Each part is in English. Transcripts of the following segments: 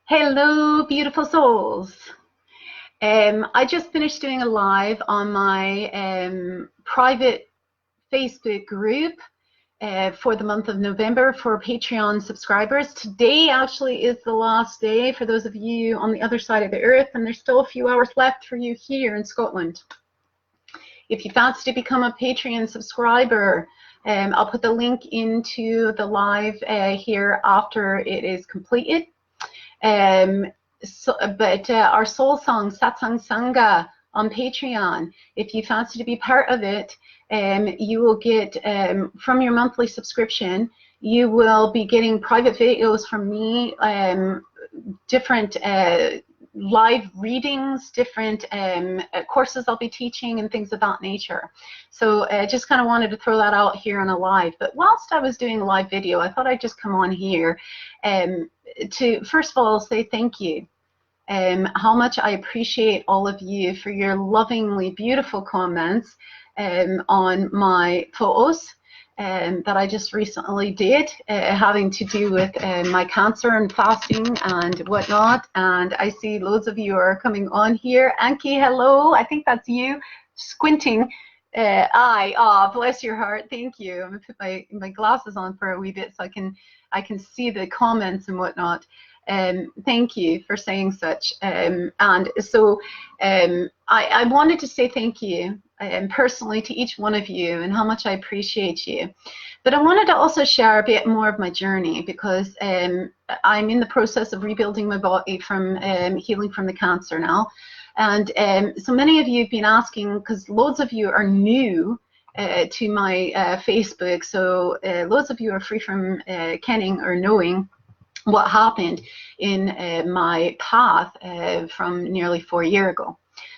Hello, beautiful souls. I just finished doing a live on my private Facebook group for the month of November for Patreon subscribers. Today actually is the last day for those of you on the other side of the earth, and there's still a few hours left for you here in Scotland. If you fancy to become a Patreon subscriber, I'll put the link into the live here after it is completed. But our soul song, Satsang Sangha, on Patreon, if you fancy to be part of it, you will get, from your monthly subscription, you will be getting private videos from me, different live readings, different courses I'll be teaching and things of that nature. So I just kind of wanted to throw that out here on a live. But whilst I was doing a live video, I thought I'd just come on here to first of all say thank you. How much I appreciate all of you for your lovingly beautiful comments on my photos that I just recently did, having to do with my cancer and fasting and whatnot. And I see loads of you are coming on here. Anki, hello. I think that's you squinting. Eye. Oh, bless your heart. Thank you. I'm gonna put my glasses on for a wee bit so I can see the comments and whatnot. Thank you for saying such. And so I wanted to say thank you personally to each one of you and how much I appreciate you. But I wanted to also share a bit more of my journey because I'm in the process of rebuilding my body from healing from the cancer now. And so many of you have been asking, because loads of you are new to my Facebook, so loads of you are free from kenning or knowing what happened in my path from nearly 4 years ago.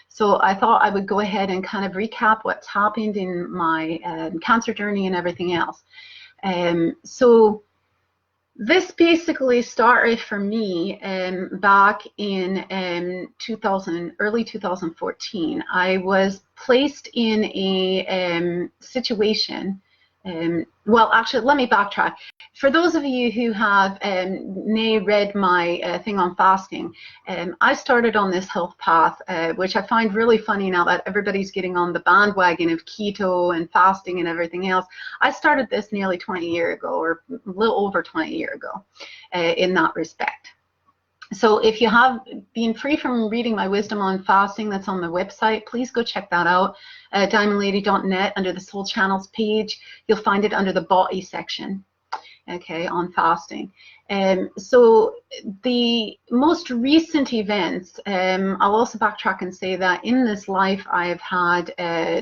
So I thought I would go ahead and kind of recap what's happened in my cancer journey and everything else. So this basically started for me back in early 2014. I was placed in a situation. Well, actually, let me backtrack. For those of you who have read my thing on fasting, I started on this health path, which I find really funny now that everybody's getting on the bandwagon of keto and fasting and everything else. I started this nearly 20 years ago, or a little over 20 years ago, in that respect. So if you have been free from reading my wisdom on fasting that's on my website, please go check that out, diamondlady.net, under the soul channels page. You'll find it under the body section, okay, on fasting. So the most recent events, I'll also backtrack and say that in this life I've had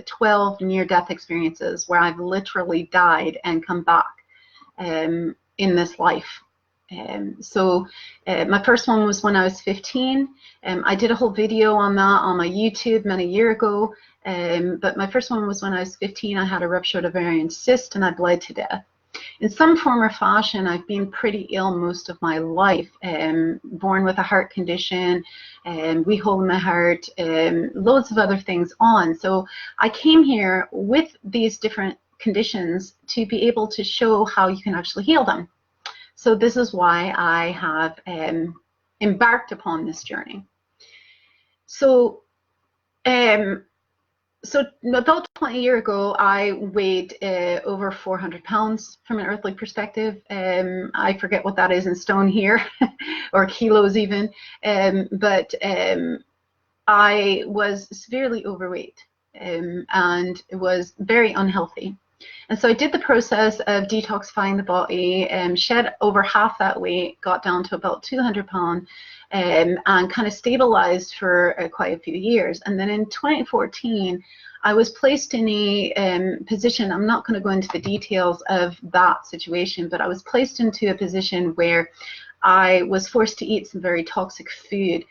12 near-death experiences where I've literally died and come back in this life. So my first one was when I was 15. I did a whole video on that on my YouTube many years ago, but my first one was when I was 15. I had a ruptured ovarian cyst and I bled to death. In some form or fashion, I've been pretty ill most of my life, born with a heart condition, wee hole in my heart, loads of other things on. So I came here with these different conditions to be able to show how you can actually heal them. So this is why I have embarked upon this journey. So, about 20 years ago, I weighed over 400 pounds from an earthly perspective. I forget what that is in stone here, or kilos even. But I was severely overweight and was very unhealthy. And so I did the process of detoxifying the body, shed over half that weight, got down to about 200 pounds, and kind of stabilized for quite a few years. And then in 2014, I was placed in a position, I'm not going to go into the details of that situation, but I was placed into a position where I was forced to eat some very toxic food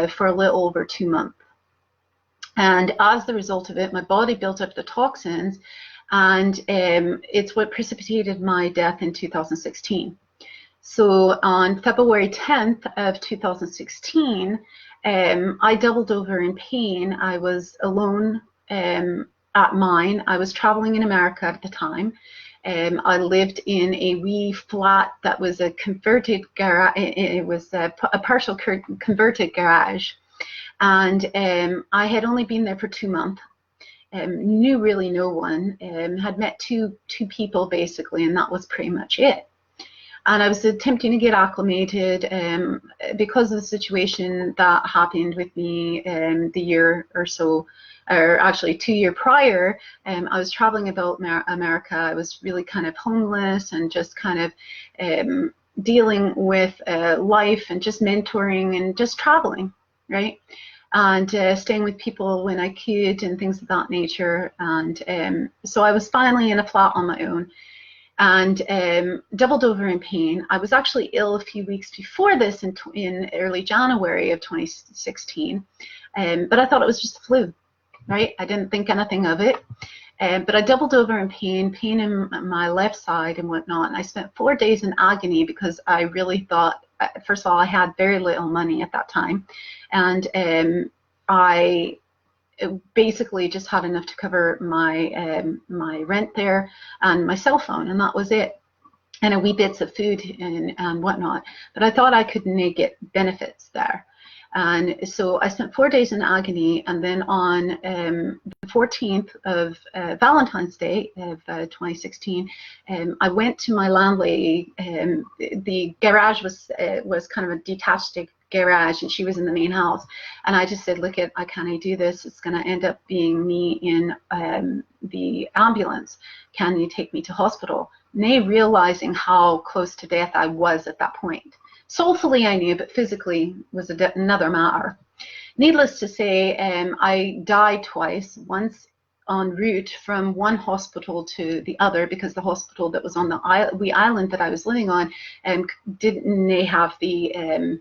for a little over 2 months. And as the result of it, my body built up the toxins, and it's what precipitated my death in 2016. So on February 10th of 2016, I doubled over in pain. I was alone at mine. I was traveling in America at the time, I lived in a wee flat that was a converted garage. It was a partial converted garage, and I had only been there for 2 months. Knew really no one. Had met two people basically, and that was pretty much it. And I was attempting to get acclimated because of the situation that happened with me the year or so, or actually 2 years prior. I was traveling about America. I was really kind of homeless and just kind of dealing with life and just mentoring and just traveling, right? And staying with people when I could and things of that nature. And so I was finally in a flat on my own, and doubled over in pain. I was actually ill a few weeks before this in early January of 2016, but I thought it was just the flu, right? I didn't think anything of it, but I doubled over in pain in my left side and whatnot, and I spent 4 days in agony because I really thought, first of all, I had very little money at that time, and I basically just had enough to cover my my rent there and my cell phone, and that was it, and a wee bits of food and whatnot. But I thought I could get benefits there, and so I spent 4 days in agony. And then on the 14th of Valentine's Day of 2016, I went to my landlady. The garage was kind of a detached garage, and she was in the main house, and I just said, look, I can't do this. It's going to end up being me in the ambulance. Can you take me to hospital? Nay, realizing how close to death I was at that point. Soulfully I knew, but physically was another matter. Needless to say, I died twice, once en route from one hospital to the other, because the hospital that was on the island that I was living on didn't have the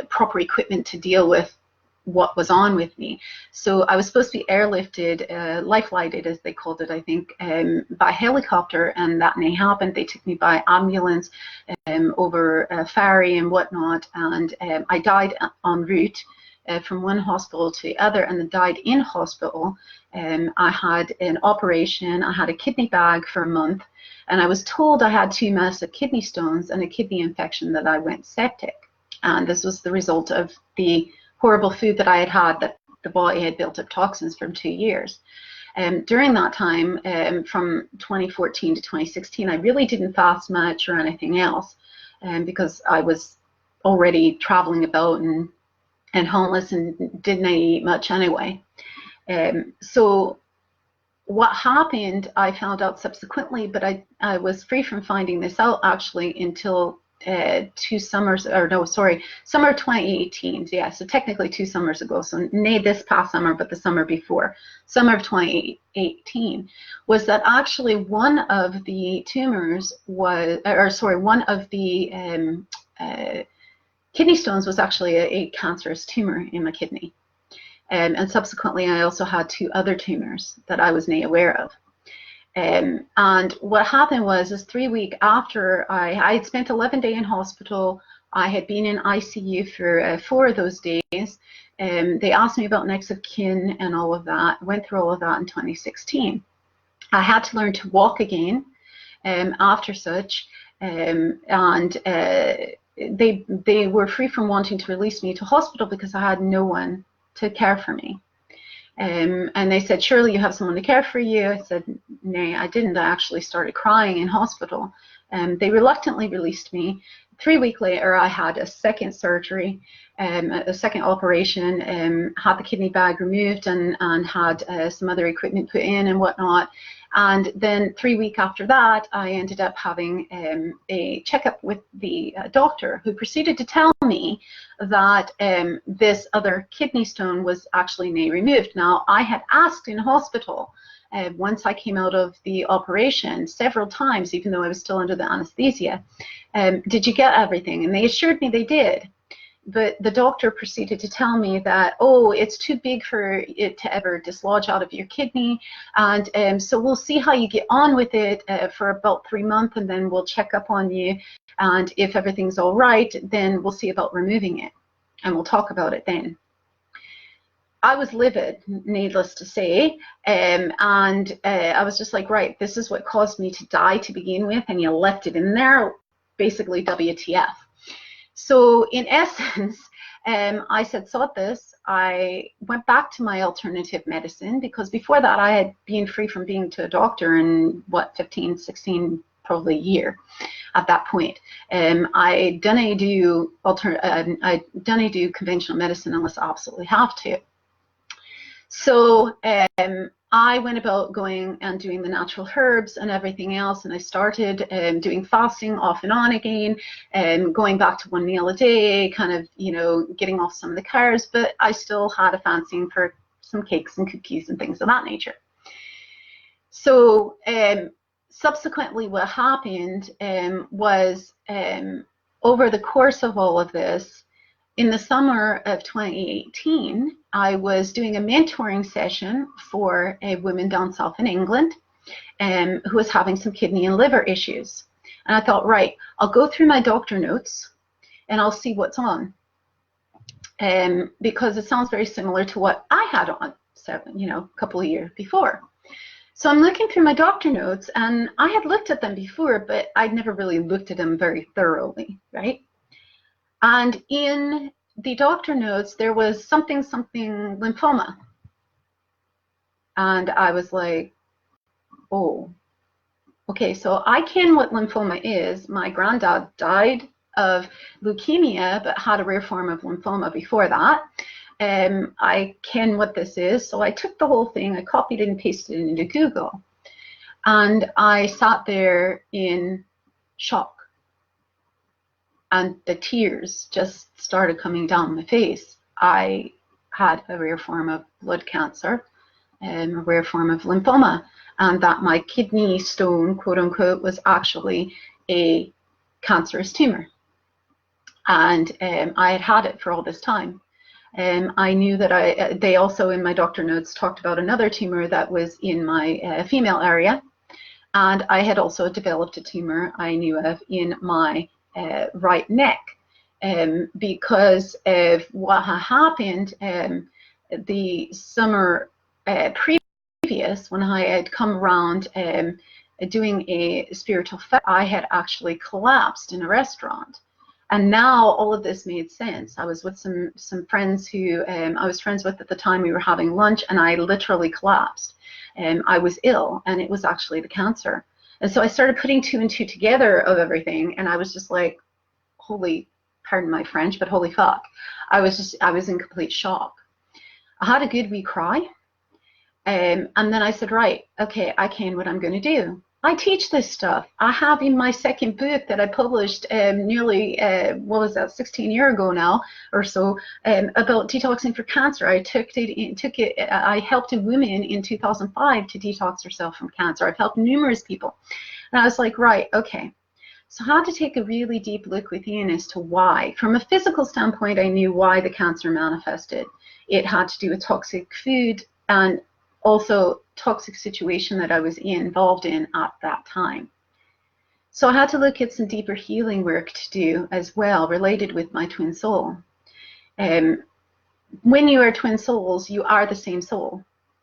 proper equipment to deal with what was on with me. So I was supposed to be airlifted, life-flighted as they called it, I think, by helicopter, and that may happen. They took me by ambulance over a ferry and whatnot, and I died en route from one hospital to the other, and then died in hospital. I had an operation. I had a kidney bag for a month, and I was told I had 2 massive kidney stones and a kidney infection, that I went septic. And this was the result of the horrible food that I had had, that the body had built up toxins from 2 years. During that time, from 2014 to 2016, I really didn't fast much or anything else, because I was already traveling about and homeless and didn't eat much anyway. So what happened, I found out subsequently, but I was free from finding this out actually until summer of 2018. Yeah, so technically 2 summers ago. So not this past summer, but the summer before, summer of 2018, was that actually one of the tumors was, one of the kidney stones was actually a cancerous tumor in my kidney. And subsequently, I also had 2 other tumors that I was not aware of. And what happened was 3 weeks after I had spent 11 days in hospital. I had been in ICU for 4 of those days. They asked me about next of kin and all of that. I went through all of that in 2016. I had to learn to walk again after such, and they were free from wanting to release me to hospital because I had no one to care for me. And they said, surely you have someone to care for you. I said, nay, I didn't. I actually started crying in hospital. They reluctantly released me. 3 weeks later, I had a second surgery, a second operation, had the kidney bag removed, and had some other equipment put in and whatnot. And then 3 weeks after that, I ended up having a checkup with the doctor, who proceeded to tell me that this other kidney stone was actually not removed. Now, I had asked in hospital, once I came out of the operation several times, even though I was still under the anesthesia, did you get everything? And they assured me they did. But the doctor proceeded to tell me that, oh, it's too big for it to ever dislodge out of your kidney, and so we'll see how you get on with it for about 3 months, and then we'll check up on you, and if everything's all right, then we'll see about removing it, and we'll talk about it then. I was livid, needless to say, and I was just like, right, this is what caused me to die to begin with, and you left it in there, basically WTF. So in essence, I said, sod this. I went back to my alternative medicine, because before that I had been free from being to a doctor in, what, 15, 16, probably a year at that point. I didn't do conventional medicine unless I absolutely have to. So I went about going and doing the natural herbs and everything else, and I started doing fasting off and on again, and going back to 1 meal a day, kind of, you know, getting off some of the carbs, but I still had a fancying for some cakes and cookies and things of that nature. So subsequently what happened was over the course of all of this, in the summer of 2018, I was doing a mentoring session for a woman down south in England who was having some kidney and liver issues. And I thought, right, I'll go through my doctor notes and I'll see what's on. Because it sounds very similar to what I had on, a couple of years before. So I'm looking through my doctor notes, and I had looked at them before, but I'd never really looked at them very thoroughly, right? And in the doctor notes, there was something lymphoma. And I was like, oh, okay, so I ken what lymphoma is. My granddad died of leukemia, but had a rare form of lymphoma before that. I ken what this is. So I took the whole thing, I copied it and pasted it into Google. And I sat there in shock. And the tears just started coming down my face. I had a rare form of blood cancer, a rare form of lymphoma, and that my kidney stone, quote unquote, was actually a cancerous tumor. And I had had it for all this time. I knew that they also in my doctor notes talked about another tumor that was in my female area. And I had also developed a tumor I knew of in my right neck, because of what had happened the summer previous, when I had come around doing a spiritual fast. I had actually collapsed in a restaurant, and now all of this made sense. I was with some friends who I was friends with at the time. We were having lunch, and I literally collapsed. I was ill, and it was actually the cancer. And so I started putting 2 and 2 together of everything, and I was just like, holy, pardon my French, but holy fuck. I was in complete shock. I had a good wee cry, and then I said, right, okay, I can what I'm going to do. I teach this stuff. I have in my second book that I published nearly, 16 years ago now or so, about detoxing for cancer. I helped a woman in 2005 to detox herself from cancer. I've helped numerous people. And I was like, right, okay. So I had to take a really deep look within as to why. From a physical standpoint, I knew why the cancer manifested. It had to do with toxic food and also toxic situation that I was involved in at that time. So I had to look at some deeper healing work to do as well, related with my twin soul. When you are twin souls, you are the same soul.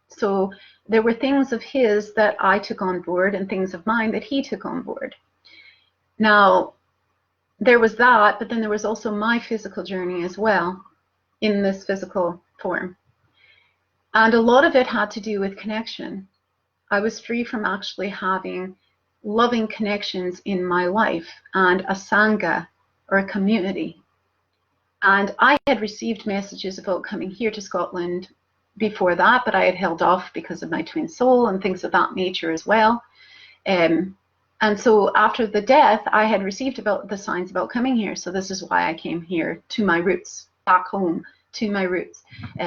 So there were things of his that I took on board and things of mine that he took on board. Now, there was that, but then there was also my physical journey as well in this physical form. And a lot of it had to do with connection. I was free from actually having loving connections in my life and a sangha or a community. And I had received messages about coming here to Scotland before that, but I had held off because of my twin soul and things of that nature as well. And so after the death, I had received about the signs about coming here. So this is why I came here, to my roots, back home, to my roots.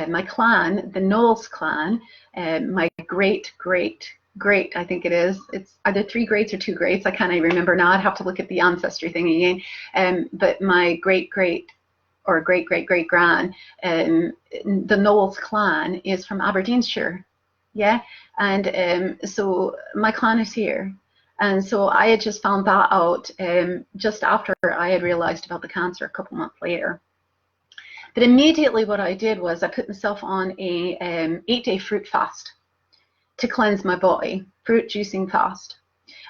My clan, the Knowles clan, my great, I think it is. It's either 3 greats or 2 greats. I can't even remember now. I'd have to look at the ancestry thing again. But my great or great grand, the Knowles clan is from Aberdeenshire. Yeah. And so my clan is here. And so I had just found that out just after I had realized about the cancer a couple months later. But immediately what I did was I put myself on a 8-day fruit fast to cleanse my body, fruit juicing fast.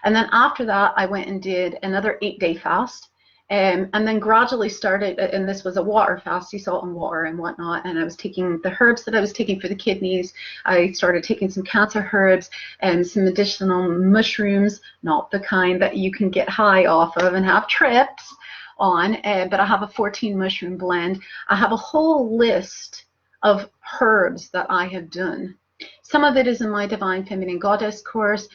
And then after that, I went and did another 8-day fast. And then gradually started, and this was a water fast, sea salt and water and whatnot. And I was taking the herbs that I was taking for the kidneys. I started taking some cancer herbs and some additional mushrooms, not the kind that you can get high off of and have trips on, but I have a 14 mushroom blend. I have a whole list of herbs that I have done. Some of it is in my Divine Feminine Goddess course.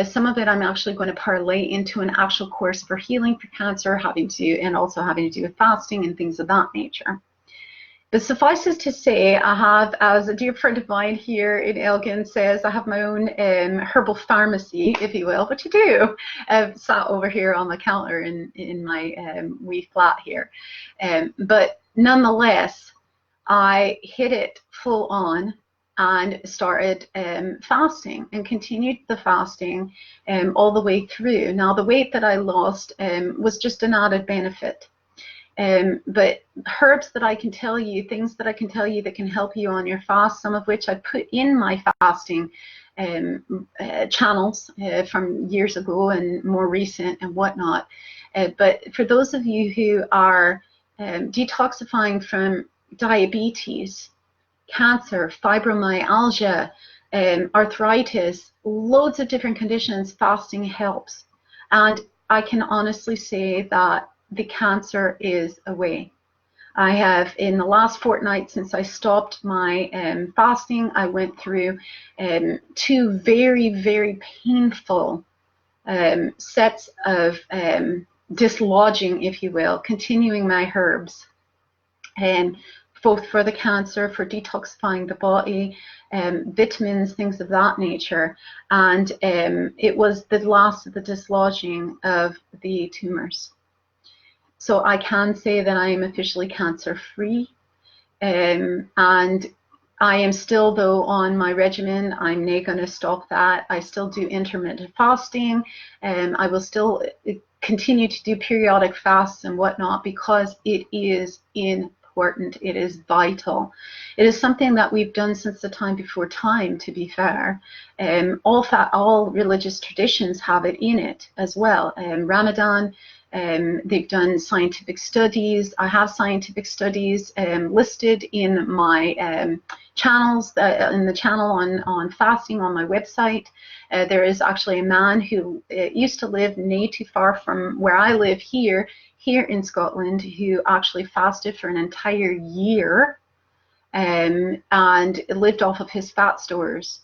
Some of it I'm actually going to parlay into an actual course for healing for cancer, and also having to do with fasting and things of that nature. But suffices to say, I have, as a dear friend of mine here in Elgin says, I have my own herbal pharmacy, if you will, which I do. I've sat over here on the counter in my wee flat here. But nonetheless, I hit it full on and started fasting and continued the fasting all the way through. Now, the weight that I lost was just an added benefit. But herbs that I can tell you, things that I can tell you that can help you on your fast, some of which I put in my fasting channels from years ago and more recent and whatnot. But for those of you who are detoxifying from diabetes, cancer, fibromyalgia, arthritis, loads of different conditions, fasting helps. And I can honestly say that the cancer is away. I have, in the last fortnight since I stopped my fasting, I went through 2 very, very painful sets of dislodging, if you will, continuing my herbs. Both for the cancer, for detoxifying the body, vitamins, things of that nature. And it was the last of the dislodging of the tumors. So I can say that I am officially cancer-free. And I am still, though, on my regimen. I'm not going to stop that. I still do intermittent fasting. I will still continue to do periodic fasts and whatnot because it is important. It is vital. It is something that we've done since the time before time, to be fair. All religious traditions have it in it as well. Ramadan, they've done scientific studies. I have scientific studies listed in my channels, in the channel on fasting on my website. There is actually a man who used to live not too far from where I live here in Scotland, who actually fasted for an entire year and lived off of his fat stores.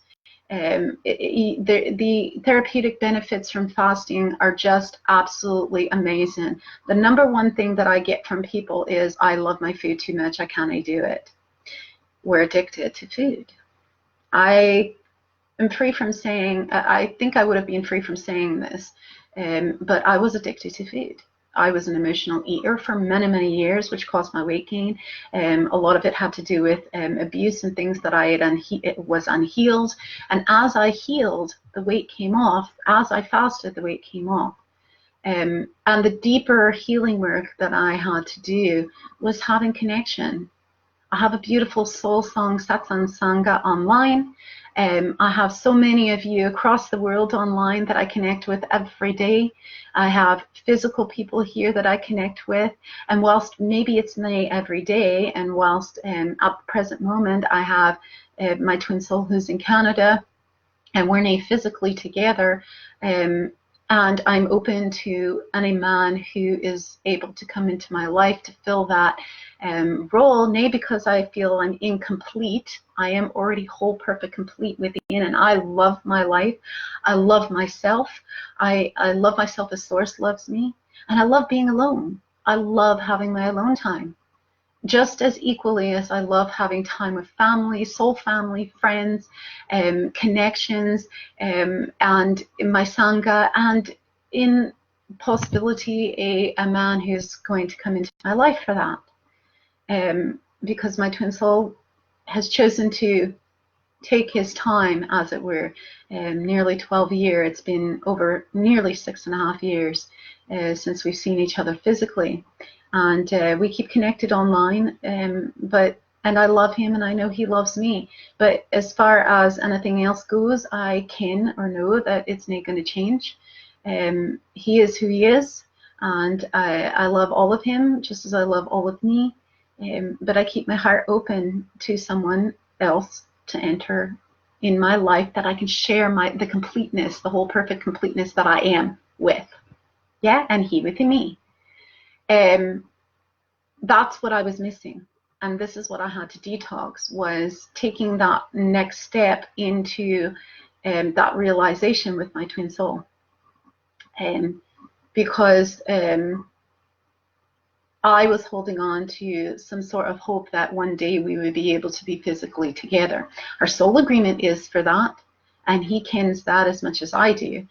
The therapeutic benefits from fasting are just absolutely amazing. The number one thing that I get from people is, I love my food too much, I can't do it. We're addicted to food. I am free from saying, I think I would have been free from saying this, but I was addicted to food. I was an emotional eater for many, many years, which caused my weight gain. A lot of it had to do with abuse and things that I was unhealed. And as I healed, the weight came off. As I fasted, the weight came off. And the deeper healing work that I had to do was having connection. I have a beautiful soul song satsang sangha online. I have so many of you across the world online that I connect with every day. I have physical people here that I connect with, and whilst maybe it's me every day, and whilst at the present moment I have my twin soul who's in Canada, and we're not physically together, and I'm open to any man who is able to come into my life to fill that role, nay, because I feel I'm incomplete. I am already whole, perfect, complete within, and I love my life. I love myself. I love myself as Source loves me, and I love being alone. I love having my alone time, just as equally as I love having time with family, soul family, friends, connections, and in my sangha, and in possibility a man who's going to come into my life for that. Because my twin soul has chosen to take his time, as it were, nearly 12 years. It's been over nearly 6.5 years since we've seen each other physically. and we keep connected online. And I love him, and I know he loves me. But as far as anything else goes, I can or know that it's not going to change. He is who he is, and I love all of him just as I love all of me. But I keep my heart open to someone else to enter in my life that I can share the completeness, the whole perfect completeness that I am with. Yeah, and he with me. That's what I was missing. And this is what I had to detox, was taking that next step into that realization with my twin soul. Because I was holding on to some sort of hope that one day we would be able to be physically together. Our soul agreement is for that, and he kens that as much as I do.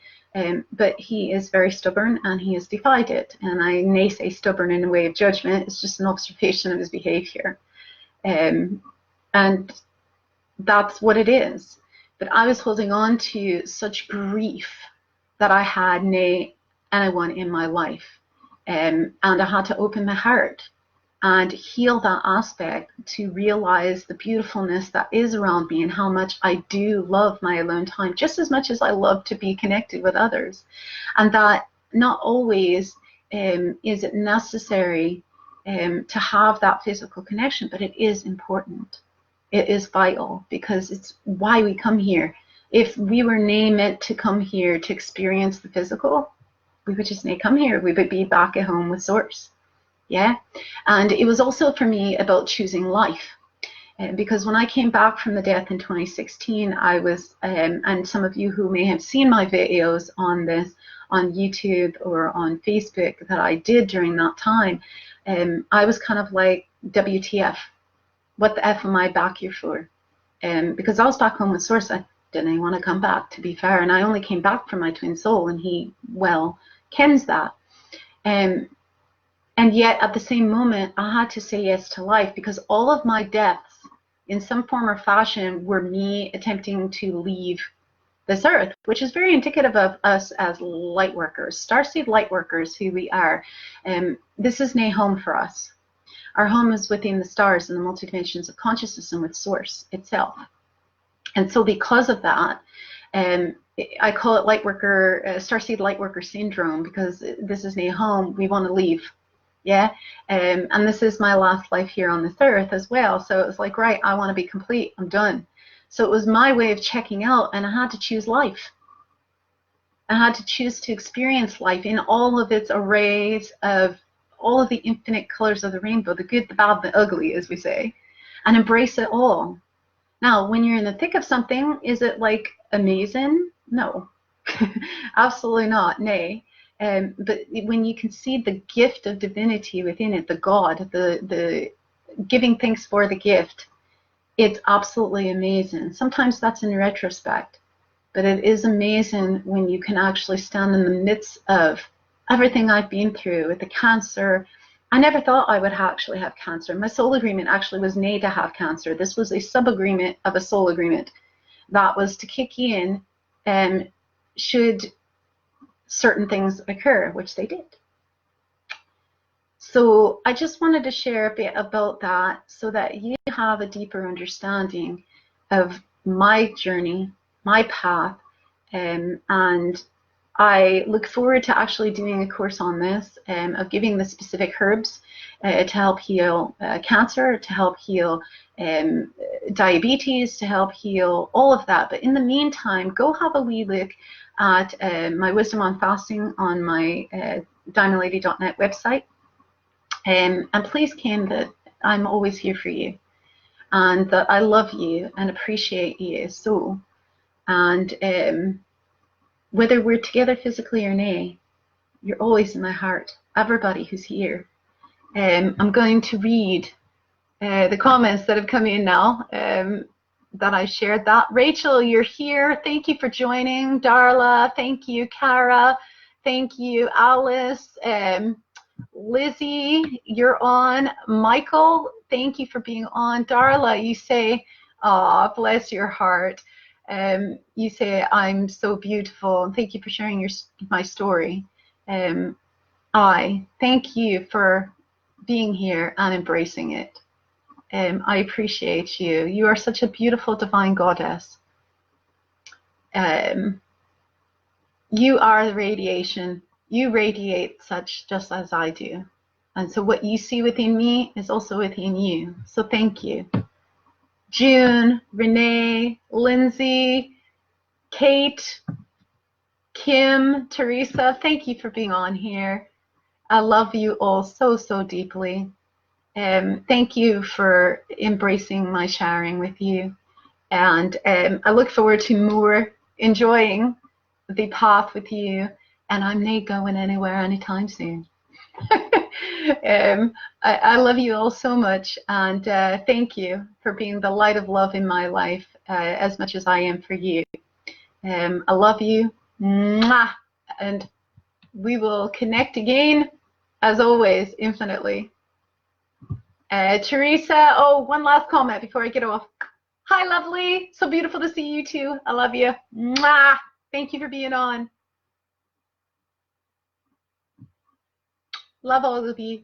But he is very stubborn, and he has defied it. And I may say stubborn in a way of judgment. It's just an observation of his behavior. And that's what it is. But I was holding on to such grief that I had anyone in my life. And I had to open my heart and heal that aspect to realize the beautifulness that is around me and how much I do love my alone time, just as much as I love to be connected with others. And that not always is it necessary to have that physical connection, but it is important. It is vital, because it's why we come here. If we were meant to come here to experience the physical, we would just come here. We would be back at home with Source. Yeah. And it was also for me about choosing life. Because when I came back from the death in 2016, I was, and some of you who may have seen my videos on this on YouTube or on Facebook that I did during that time, I was kind of like, WTF? What the F am I back here for? Because I was back home with Source. I didn't want to come back, to be fair. And I only came back for my twin soul, and he, well, kens that. And yet at the same moment, I had to say yes to life, because all of my deaths in some form or fashion were me attempting to leave this earth, which is very indicative of us as light workers, starseed light workers, who we are. This is no home for us. Our home is within the stars and the multidimensions of consciousness and with Source itself. And so because of that, I call it starseed lightworker syndrome, because this is no home. We want to leave. Yeah. And this is my last life here on this earth as well. So it was like, right, I want to be complete. I'm done. So it was my way of checking out, and I had to choose life. I had to choose to experience life in all of its arrays of all of the infinite colors of the rainbow, the good, the bad, the ugly, as we say, and embrace it all. Now, when you're in the thick of something, is it like amazing? No, absolutely not. Nay. But when you can see the gift of divinity within it, the God, the giving thanks for the gift, it's absolutely amazing. Sometimes that's in retrospect, but it is amazing when you can actually stand in the midst of everything I've been through with the cancer. I never thought I would actually have cancer. My soul agreement actually was made to have cancer. This was a sub-agreement of a soul agreement that was to kick in should certain things occur, which they did. So I just wanted to share a bit about that so that you have a deeper understanding of my journey, my path, and I look forward to actually doing a course on this, of giving the specific herbs to help heal cancer, to help heal diabetes, to help heal all of that. But in the meantime, go have a wee look at my Wisdom on Fasting on my diamondlady.net website. And please, ken that I'm always here for you, and that I love you and appreciate you so. And whether we're together physically or nay, you're always in my heart, everybody who's here. I'm going to read the comments that have come in now, that I shared that. Rachel, you're here. Thank you for joining. Darla, thank you. Cara, thank you. Alice, Lizzie, you're on. Michael, thank you for being on. Darla, you say, oh, bless your heart. You say, I'm so beautiful. And thank you for sharing my story. I thank you for being here and embracing it. I appreciate you. You are such a beautiful divine goddess. You are the radiation. You radiate such just as I do. And so what you see within me is also within you. So thank you. June, Renee, Lindsay, Kate, Kim, Teresa, thank you for being on here. I love you all so, so deeply. Thank you for embracing my sharing with you. And I look forward to more enjoying the path with you. And I'm not going anywhere anytime soon. I love you all so much. And thank you for being the light of love in my life as much as I am for you. I love you. Mwah! And we will connect again, as always, infinitely. Teresa, oh, one last comment before I get off. Hi, lovely. So beautiful to see you too. I love you. Mwah! Thank you for being on. Love all of you.